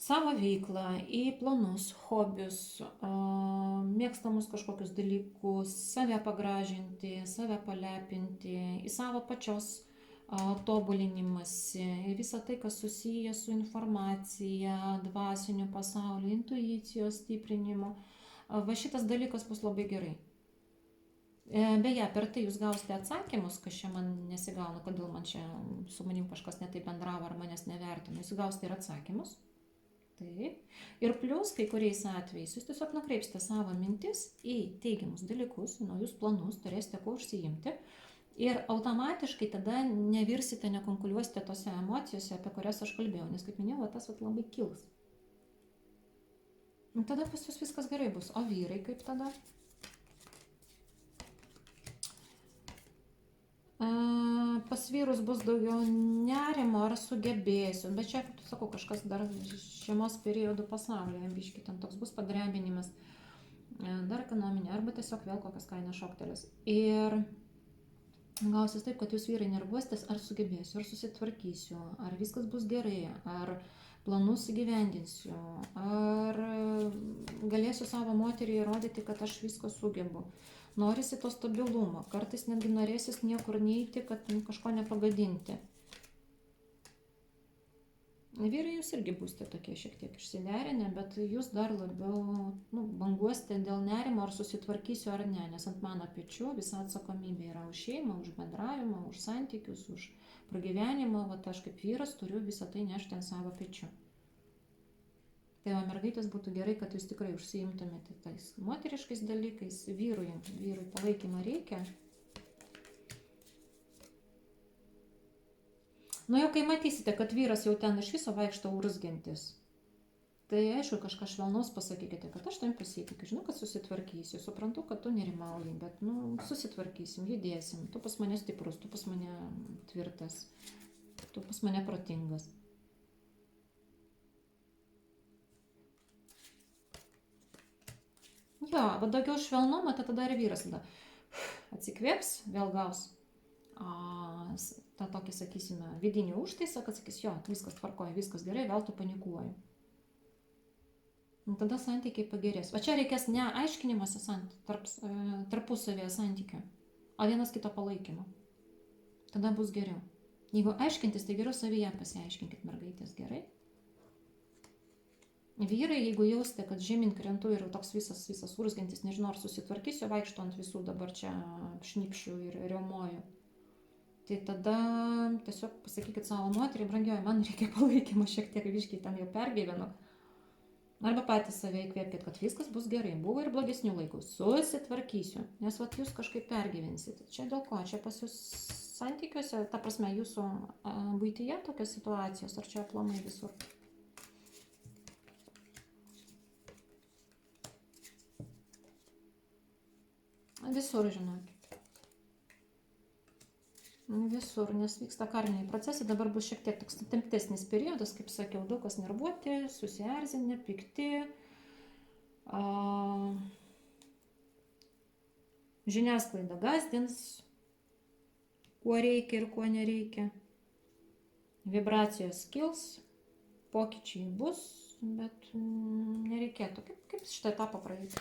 savo veiklą, į planus, hobius, mėgstamus kažkokius dalykus, save pagražinti, save palepinti, į savo pačios tobulinimąsi, į visą tai, kas susiję su informacija, dvasiniu pasauliu, intuicijos stiprinimu. Va šitas dalykas bus labai gerai. Beje, per tai jūs gausite atsakymus, kas čia man nesigauna, kodėl man čia su manim kažkas netaip bendravo ar manęs nevertino. Jūs gausite ir atsakymus. Taip. Ir plus, kai kuriais atvejais, jūs tiesiog nukreipsite savo mintis į teigiamus dalykus, į naujus planus, turėsite kuo užsiimti. Ir automatiškai tada nevirsite, nekonkuliuosite tose emocijose, apie kurias aš kalbėjau. Nes, kaip minėjau, tas labai kils. Tada pas jūs viskas gerai bus. O vyrai kaip tada? Pas vyrus bus daugiau nerimo ar sugebėsiu, bet čia, sakau, kažkas dar žiemos periodų pasaulyje, biški ten toks bus padrebinimas, dar ekonominė, arba tiesiog vėl kokias kainas šoktelės. Ir gausis taip, kad jūs vyrai nervuositės, ar sugebėsiu, ar susitvarkysiu, ar viskas bus gerai, ar planus įgyvendinsiu, ar galėsiu savo moteriai įrodyti, kad aš viską sugebu. Norisi to stabilumo, kartais netgi norėsis niekur neiti, kad kažko nepagadinti. Vyrai jūs irgi būsite tokie šiek tiek išsiderinę, bet jūs dar labiau banguosite dėl nerimo, ar susitvarkysiu ar ne, nes ant mano pečių visa atsakomybė yra už šeimą, už bendravimą, už santykius, už pragyvenimą, va aš kaip vyras turiu visą tai nešti ant savo pečių. Tai va, mergaitės, būtų gerai, kad jūs tikrai užsiimtumėte tais moteriškais dalykais, vyrui palaikymą reikia. Jau kai matysite, kad vyras jau ten iš viso vaikšto urzgiantis, tai aišku, kažką švelnaus pasakykite, kad aš tam pasitikiu, žinau, kad susitvarkysiu, suprantu, kad tu nerimauji, bet susitvarkysim, judėsim, tu pas mane stiprus, tu pas mane tvirtas, tu pas mane protingas. Jo, bet daugiau švelnumo, tai tada ir vyras tada atsikvėps, vėl gaus tą tokį, sakysime, vidinį užtaisą, kad sakys, jo, viskas tvarkoja, viskas gerai, vėl tu panikuoji. Tada santykiai pagerės. O čia reikės ne aiškinimas tarpusavėje santykių, o vienas kito palaikymo. Tada bus geriau. Jeigu aiškintis, tai geriau savyje pasiaiškinkit, mergaitės, gerai. Vyrai, jeigu jausite, kad žemyn krentu ir toks visas urzgantis, nežinau, ar susitvarkysiu, vaikšto ant visų dabar čia šnipšių ir riaumoju, tai tada tiesiog pasakykit savo moteriai, brangioji, man reikia palaikymo, šiek tiek viškiai ten jau pergyvenu. Arba patys save įkvėpkit, kad viskas bus gerai, buvo ir blogesnių laikų, susitvarkysiu, nes vat jūs kažkaip pergyvensit. Čia dėl ko? Čia pas jūs santykiuose, ta prasme, jūsų buityje tokios situacijos, ar čia aplamai visur? Visur, žinokit. Visur, nes vyksta kariniai procesai, dabar bus šiek tiek toks temptesnis periodas, kaip sakiau, daug kas nervuoti, susierzinę, pikti. Žiniasklaida gazdins, kuo reikia ir kuo nereikia. Vibracijos kils, pokyčiai bus, bet nereikėtų. Kaip šitą etapą praeiti?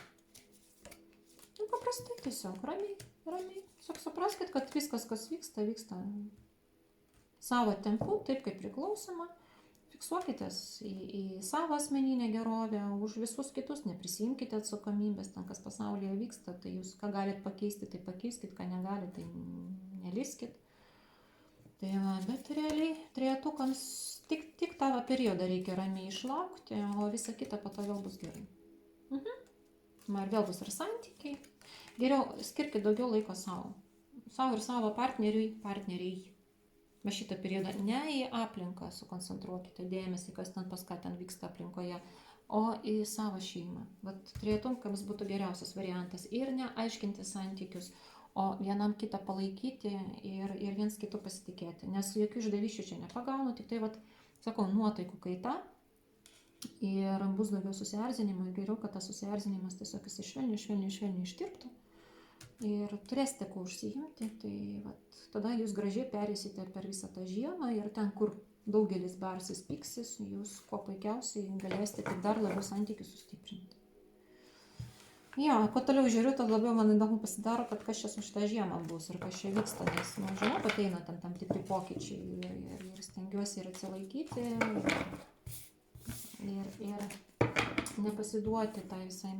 Paprastai tiesiog, ramiai. Tiesiog supraskit, kad viskas, kas vyksta savo tempu, taip kaip priklausoma. Fiksuokitės į savo asmeninę gerovę, už visus kitus neprisiimkite atsakomybės, ten kas pasaulyje vyksta, tai jūs ką galit pakeisti, tai pakeiskit, ką negalit, tai neliskit. Tai va, bet realiai trejetukams tik tą periodą reikia ramiai išlaukti, o visa kita po to vėl bus gerai. Ir vėl bus ir santykiai. Geriau skirkit daugiau laiko savo ir savo partneriai. Va šitą periodą ne į aplinką sukoncentruokite dėmesį, kas ten pas ką ten vyksta aplinkoje, o į savo šeimą. Vat trejetukams būtų geriausias variantas ir neaiškinti santykius, o vienam kitą palaikyti ir viens kitų pasitikėti. Nes jokių išdavysčių čia nepagaunu, tik tai, sakau, nuotaikų kaita. Ir bus daugiau susierzinimo, geriau, kad tas susierzinimas tiesiog jis švelniai ištirptų ir turėsite kuo užsiimti, tai tada jūs gražiai perėsite per visą tą žiemą ir ten, kur daugelis barsis piksis, jūs kuo puikiausiai galėsite tik dar labiau santykius sustiprinti. Jo, kuo toliau žiūriu, tad labiau man įdomu pasidaro, kad kas čia su šitą žiemą bus ir kas čia vyksta, nes, žinau, kad eina tam tikri pokyčiai ir stengiuosi ir atsilaikyti. Ir nepasiduoti tai visai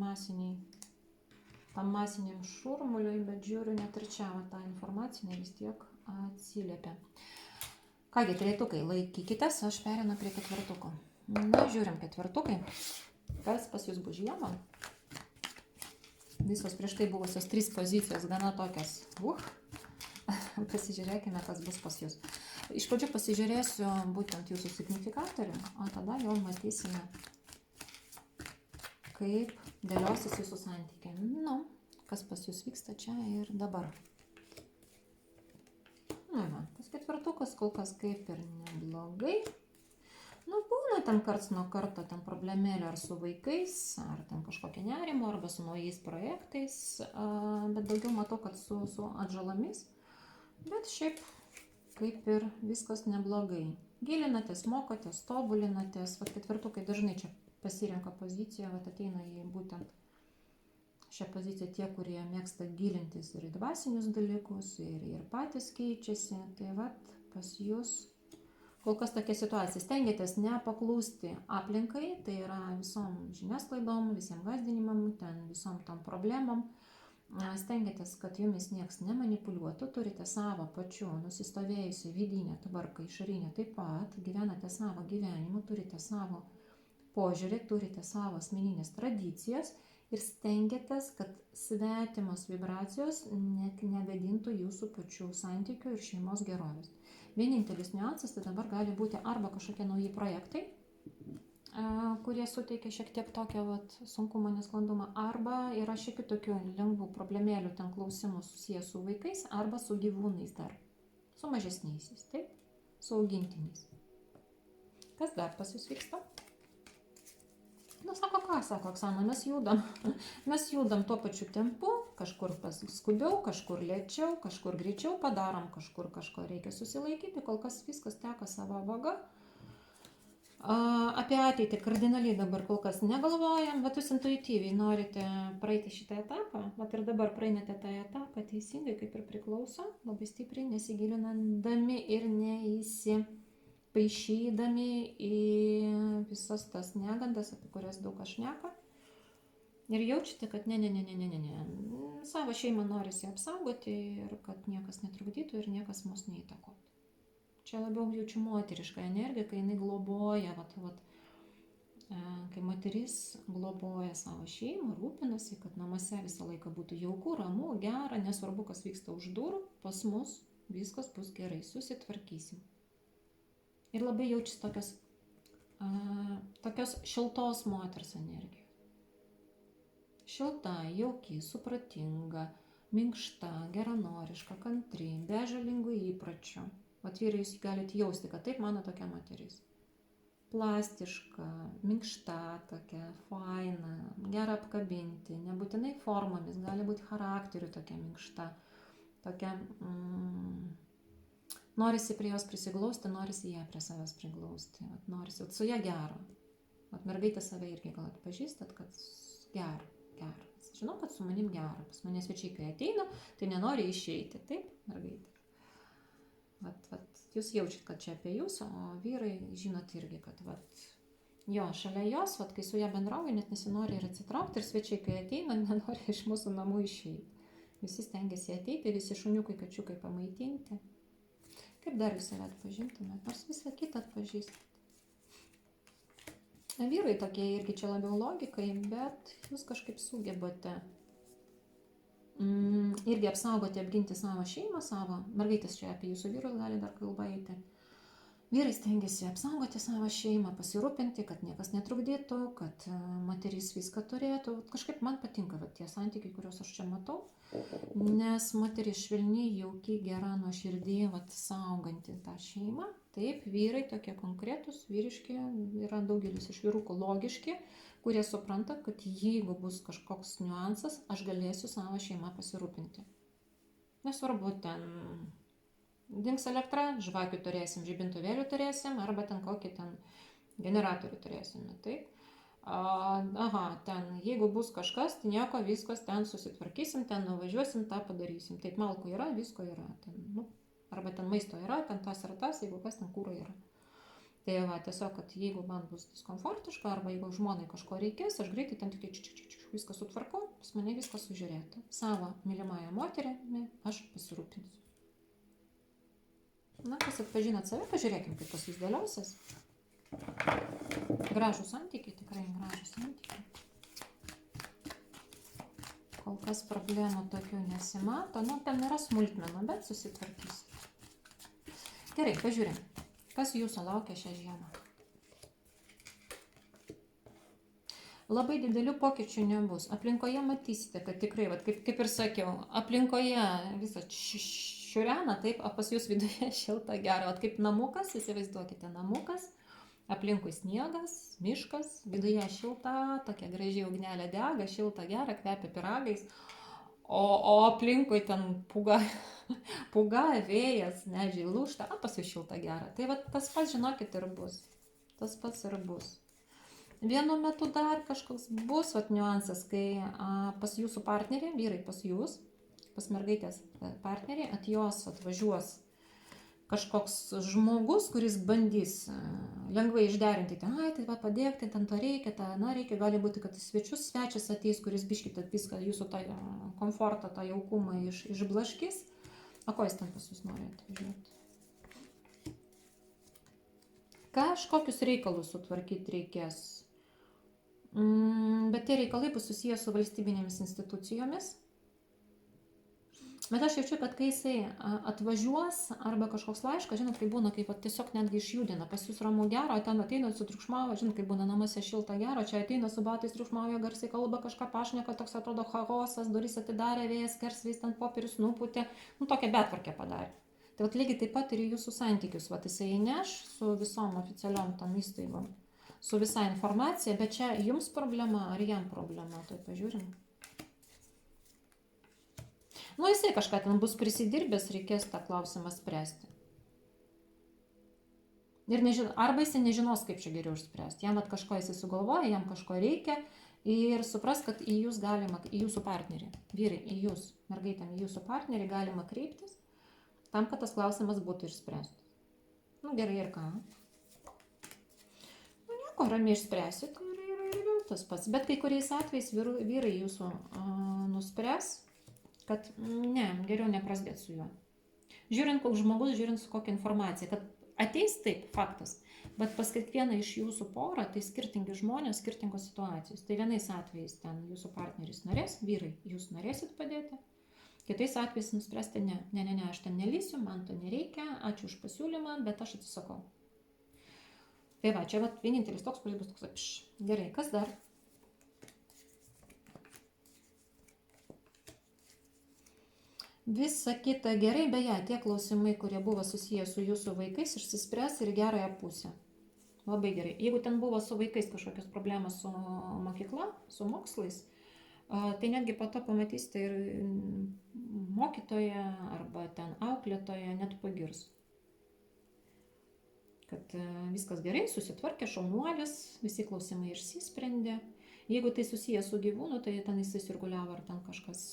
tam masiniam šurmuliui, bet žiūriu, net ir čia tą informacinę vis tiek atsiliepia. Kągi, trejetukai, laikykitės, aš perinu prie ketvirtuko. Žiūrim ketvirtukai, kas pas jūs bus žiemą. Visos prieš tai buvusios 3 pozicijos gana tokias. Pasižiūrėkime, kas bus pas jūs. Iš pradžių pasižiūrėsiu būtent jūsų signifikatorių, o tada jau matysime, kaip dėliosis jūsų santykiai. Kas pas jūs vyksta čia ir dabar. Tas ketvirtukas kol kas kaip ir neblogai. Būna ten karts nuo karto ten problemėlė ar su vaikais, ar ten kažkokia nerimo, arba su naujais projektais, bet daugiau matau, kad su atžalomis. Bet šiaip kaip ir viskas neblogai. Gilinatės, mokotės, tobulinatės. Ketvirtukai dažnai čia pasirenka poziciją, ateina į būtent šią poziciją tie, kurie mėgsta gilintis ir į dvasinius dalykus, ir patys keičiasi. Tai pas jūs kol kas tokia situacija. Stengiatės nepaklūsti aplinkai, tai yra visom žiniasklaidom, visiems gazdinimam, ten visom tom problemom. Stengiatės, kad jumis nieks nemanipuliuotų, turite savo pačių nusistovėjusią vidinę tvarką, išorinę taip pat, gyvenate savo gyvenimu, turite savo požiūrį, turite savo asmeninės tradicijas ir stengiatės, kad svetimos vibracijos negadintų jūsų pačių santykių ir šeimos gerovės. Vienintelis niuansas tai dabar gali būti arba kažkokie nauji projektai, kurie suteikia šiek tiek tokio sunkumo, nesklandumą, arba yra šiek tiek tokių lengvų problemėlių, ten klausimų susijęs su vaikais, arba su gyvūnais dar, su mažesniaisiais, taip, su augintiniais. Kas dar pas jūs vyksta? Nu, sako, ką, sako Oksana, mes judam tuo pačiu tempu, kažkur skubiau, kažkur lėčiau, kažkur greičiau padarom, kažkur kažko reikia susilaikyti, kol kas viskas teka savo vaga. Apie ateitį kardinaliai dabar kol kas negalvojam, bet jūs intuityviai norite praeiti šitą etapą, bet ir dabar praeinate tą etapą teisingai, kaip ir priklauso, labai stipriai nesigilinandami ir neįsipaišydami į visas tas negandas, apie kurias daug kas šneka. Ir jaučiate, kad ne, savo šeimą norisi apsaugoti ir kad niekas netrukdytų ir niekas mus neįtakotų. Čia labiau jaučiu moterišką energiją, kai jinai globoja, kai moteris globoja savo šeimą, rūpinasi, kad namuose visą laiką būtų jauku, ramu, gera, nesvarbu, kas vyksta už durų, pas mus viskas bus gerai, susitvarkysim. Ir labai jaučiasi tokios šiltos moters energijos. Šilta, jauki, supratinga, minkšta, geranoriška, kantri, be žalingų įpročių. Vat vyrai, jūs galite jausti, kad taip mano tokia moteris. Plastiška, minkšta tokia, faina, gera apkabinti, nebūtinai formomis, gali būti charakteriu tokia minkšta, tokia, norisi prie jos prisiglausti, norisi ją prie savęs priglausti, norisi, su ją gero. Mergaitė save irgi gal atpažįstat, kad gero. Žinau, kad su manim gera, pas mane svečiai, kai ateina, tai nenori išeiti, taip, mergaitė. Jūs jaučiat, kad čia apie jūs, o vyrai žinot irgi, kad šalia jos, kai su ją bendrauja, net nesinori ir atsitraukti, ir svečiai, kai ateina, nenori iš mūsų namų išeiti. Visi stengiasi ateiti, visi šuniukai, kačiukai pamaitinti. Kaip dar jūs save atpažintumėt, nors visą kitą atpažįstat. Vyrai tokie irgi čia labiau logikai, bet jūs kažkaip sugebate irgi apsaugoti, apginti savo šeimą, savo mergaitės čia apie jūsų vyrus gali dar kalba eiti. Vyrai stengiasi apsaugoti savo šeimą, pasirūpinti, kad niekas netrukdytų, kad moteris viską turėtų. Kažkaip man patinka tie santykiai, kuriuos aš čia matau, nes moteris švelni, jauki, gera, nuoširdį, sauganti tą šeimą. Taip, vyrai tokie konkretūs, vyriški, yra daugelis iš vyrukų logiški, kurie supranta, kad jeigu bus kažkoks niuansas, aš galėsiu savo šeimą pasirūpinti. Nesvarbu, ten dings elektra, žvakių turėsim, žibintuvėlių turėsim, arba ten kokį ten generatorių turėsim. Taip? Ten jeigu bus kažkas, tai nieko, viskas ten susitvarkysim, ten nuvažiuosim, tą padarysim. Taip, malko yra, visko yra. Arba ten maisto yra, ten tas ir tas, jeigu kas ten kūro yra. Tai tiesiog, kad jeigu man bus diskomfortiška, arba jeigu žmonai kažko reikės, aš greitai ten tik viską sutvarkau, pas mane viską sužiūrėti. Savo mylimąją moterį aš pasirūpinsiu. Kas atpažinat save, pažiūrėkim, kaip pas jūs dėliausias. Gražų santykiai, tikrai gražų santykiai. Kol kas problemų tokių nesimato, ten yra smulkmenų, bet susitvarkysiu. Gerai, pažiūrėm, kas jūsų laukia šią žiemą. Labai didelių pokyčių nebus. Aplinkoje matysite, kad tikrai, kaip ir sakiau, aplinkoje visą šiurena, taip, o pas jūs viduje šilta gera. Kaip namukas, įsivaizduokite, namukas, aplinkui sniegas, miškas, viduje šilta, tokia gražiai ugnelė dega, šilta gera, kvepia pyragais. O aplinkui ten pūga, vėjas, medžiai lūžta, pas jūs šilta gera. Tai tas pats, žinokit, ir bus. Tas pats ir bus. Vienu metu dar kažkoks bus niuansas, kai pas jūsų partnerį, vyrai pas jūs, pas mergaitės partnerį, jos atvažiuos kažkoks žmogus, kuris bandys lengvai išderinti, ai, tai va padėk, tai ten to reikia, reikia, gali būti, kad svečias ateis, kuris biškit viską jūsų tą komfortą, tą jaukumą išblaškys. O ko jis ten pas jūs nori atvažiuoti? Kažkokius reikalus sutvarkyti reikės. Bet tie reikalai bus susijęs su valstybinėmis institucijomis. Bet aš jaučiu, kad kai jisai atvažiuos arba kažkoks laiškas, žinot, kai būna, kaip tiesiog netgi išjudina, pas jūs ramu gero, ten ateina su triukšmavo, žinot, kai būna namuose šilta gero, čia ateina su batais triukšmauja, garsiai kalba, kažką pašneka, toks atrodo chaosas, duris atidarė, vėjas kersvės, ten popierius nupūtė, tokią betvarkę padarė. Tai vat lygiai taip pat ir jūsų santykius, vat jisai įneš su visom oficialiom tam įstaigom, su visa informacija, bet čia jums problema ar jam problema, tai pažiūrim. Jisai kažką ten bus prisidirbęs, reikės tą klausimą spręsti. Ir arba jisai nežinos, kaip čia geriau išspręsti. Jam kažko jisai sugalvoja, jam kažko reikia ir supras, kad į jūs galima, į jūsų partnerį, vyrai, į jūs, mergaitėm, į jūsų partnerį galima kreiptis, tam, kad tas klausimas būtų išspręstas. Gerai, ir ką? Nieko, ramiai išspręsit ir vėl tas pats. Bet kai kuriais atvejais vyrai jūsų nuspręs, kad ne, geriau neprasidėti su juo. Žiūrint, koks žmogus, žiūrint su kokia informacija, kad ateis taip, faktas, bet pas kiekvieną iš jūsų porą, tai skirtingi žmonės, skirtingos situacijos. Tai vienais atvejais ten jūsų partneris norės, vyrai, jūs norėsit padėti, kitais atvejais nuspręsti, ne, aš ten nelysiu, man to nereikia, ačiū už pasiūlymą, bet aš atsisakau. Tai va, čia vienintelis toks, kuris bus toks, gerai, kas dar? Visa kita gerai, beje, tie klausimai, kurie buvo susiję su jūsų vaikais, išsispręs ir gerąją pusę. Labai gerai. Jeigu ten buvo su vaikais kažkokios problemos su mokykla, su mokslais, tai netgi po to pamatysite ir mokytoja arba ten auklėtoja net pagirs. Kad viskas gerai, susitvarkė, šaunuolis, visi klausimai išsisprendė. Jeigu tai susijęs su gyvūnu, tai ten jisai sirguliavo ar ten kažkas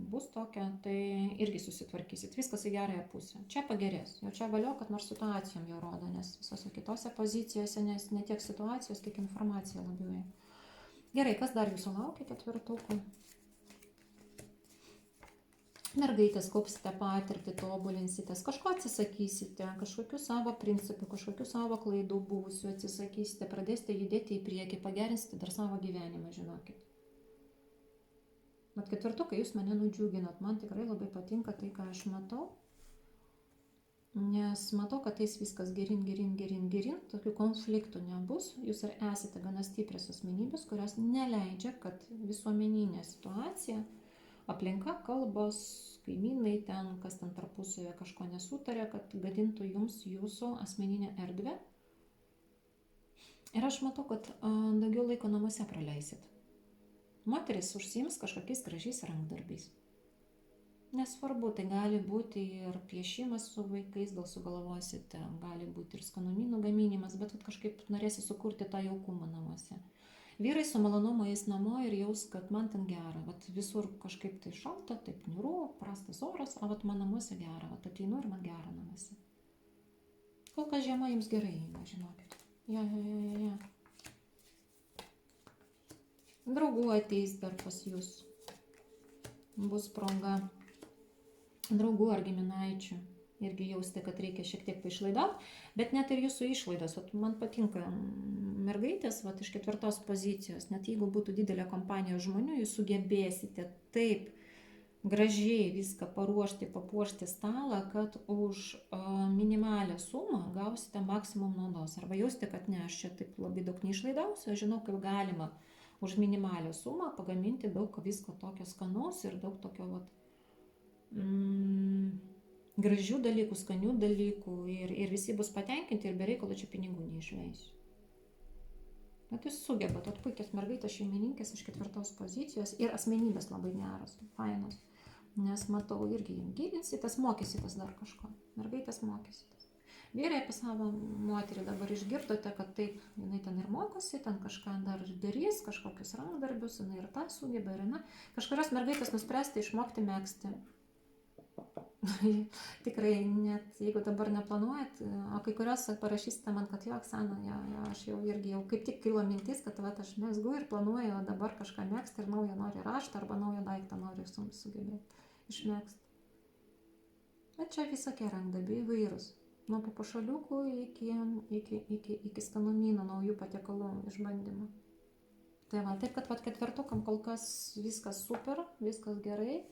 bus tokia, tai irgi susitvarkysit. Viskas į gerąją pusę. Čia pagerės. Jau čia valio, kad nors situacijom jau rodo, nes visose kitose pozicijose, nes ne tiek situacijos, kiek informacija labiau. Gerai, kas dar jūsų laukia ketvirtukų? Mergaitės, kaupsite patirtį, tobulinsitės, kažko atsisakysite, kažkokių savo principų, kažkokių savo klaidų buvusių atsisakysite, pradėsite judėti į priekį, pagerinsite dar savo gyvenimą, žinokit. Mat ketvirtukai, jūs mane nudžiuginat, man tikrai labai patinka tai, ką aš matau, nes matau, kad eis viskas gerin, tokių konfliktų nebus, jūs ir esate gana stiprios asmenybės, kurios neleidžia, kad visuomeninė situacija, aplinka, kalbos, kaimynai ten, kas ten tarpusavėje kažko nesutarė, kad gadintų jums jūsų asmeninę erdvę. Ir aš matau, kad daugiau laiko namuose praleisit. Moteris užsiims kažkokiais gražiais rankdarbiais. Nesvarbu, tai gali būti ir piešimas su vaikais, gal sugalvosite, gali būti ir skanumynų gaminimas, bet kažkaip norėsi sukurti tą jaukumą namuose. Vyrai su malonumu eis namo ir jaus, kad man ten gera. Visur kažkaip tai šalta, taip niūru, prastas oras, o man namuose gera. Ateinu ir man gera namuose. Kol kas žiema jums gerai eina, žinokit. Ja. Draugų ateis dar pas jūs. Bus proga. Draugų ar giminaičių. Irgi jausti, kad reikia šiek tiek paišlaidauti, bet net ir jūsų išlaidos. Man patinka mergaitės iš ketvirtos pozicijos, net jeigu būtų didelė kompanija žmonių, jūs sugebėsite taip gražiai viską paruošti, papuošti stalą, kad už minimalią sumą gausite maksimum naudos. Arba jausti, kad ne, aš čia taip labai daug neišlaidausiu, aš žinau, kaip galima už minimalią sumą pagaminti daug visko tokio skanaus ir daug tokio gražių dalykų, skanių dalykų ir visi bus patenkinti ir be reikalo čia pinigų neišleisiu. Bet jūs sugebat, puikios mergaitės šeimininkės iš ketvirtos pozicijos ir asmenybės labai geros, fainos. Nes matau, irgi gilinsitės, mokysitės dar kažko. Mergaitės mokysitės. Vyrai apie savo moterį dabar išgirdote, kad taip, jinai ten ir mokosi, ten kažką dar darys, kažkokius rankdarbius, jinai ir tą sugeba, ir kažkurios mergaitės nuspręsti išmokti megzti. Tikrai, net jeigu dabar neplanuojat, o kai kurios parašysite man, kad jo, Oksana, aš jau irgi jau kaip tik kilo mintis, kad vat, aš mezgu ir planuoju dabar kažką megzti ir naują nori raštą arba naują daiktą nori sugebėti išmegzti. Bet čia visokie rankdarbiai įvairūs. Nuo papuošaliukų iki skanumynų, naujų patiekalų išbandymų. Tai va, taip kad vat, ketvirtukam kol kas viskas super, viskas gerai.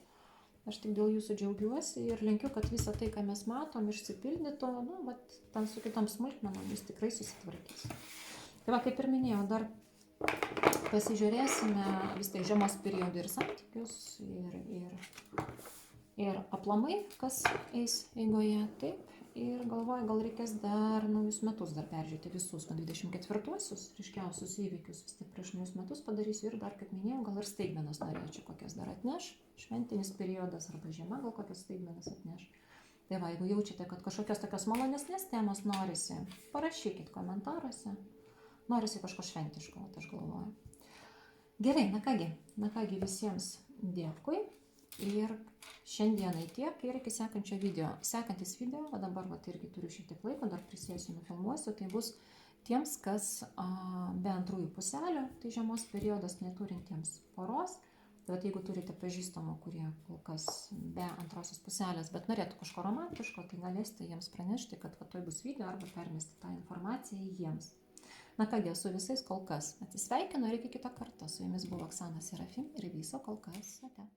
Aš tik dėl jūsų džiaugiuosi ir linkiu, kad visą tai, ką mes matom, išsipildytų, nu, vat, ten su kitom smulkmenom jis tikrai susitvarkys. Tai va, kaip ir minėjau, dar pasižiūrėsime vis tai žiemos periodų ir santykius ir aplamai, kas eis eigoje, taip. Ir galvoju, gal reikės dar naujus metus dar peržiūrėti visus, 24-uosius ryškiausius įvykius, vis tik prieš naujus metus padarysiu ir dar, kaip minėjau, gal ir staigmenas norėčiau kokias dar atneš, šventinis periodas arba žiema gal kokias staigmenas atneš. Tai va, jeigu jaučiate, kad kažkokios tokios malonesnės temos norisi, parašykit komentaruose, norisi kažko šventiško, aš galvoju. Gerai, na kągi visiems dėkui. Ir šiandienai tiek ir iki sekančio video. Sekantis video, o dabar vat, irgi turiu šiek tiek laiko, dar prisėsiu, nufilmuosiu, tai bus tiems, kas be antrųjų puselių, tai žiemos periodas neturintiems poros. Tai jeigu turite pažįstamų, kurie kol kas be antrosios puselės, bet norėtų kažko romantiško, tai galėsite jiems pranešti, kad va, toj bus video arba permesti tą informaciją jiems. Na kągi, su visais kol kas atsisveikinu ir iki kito karto. Su jumis buvo Oksana Serafim ir viso kol kas. Ate.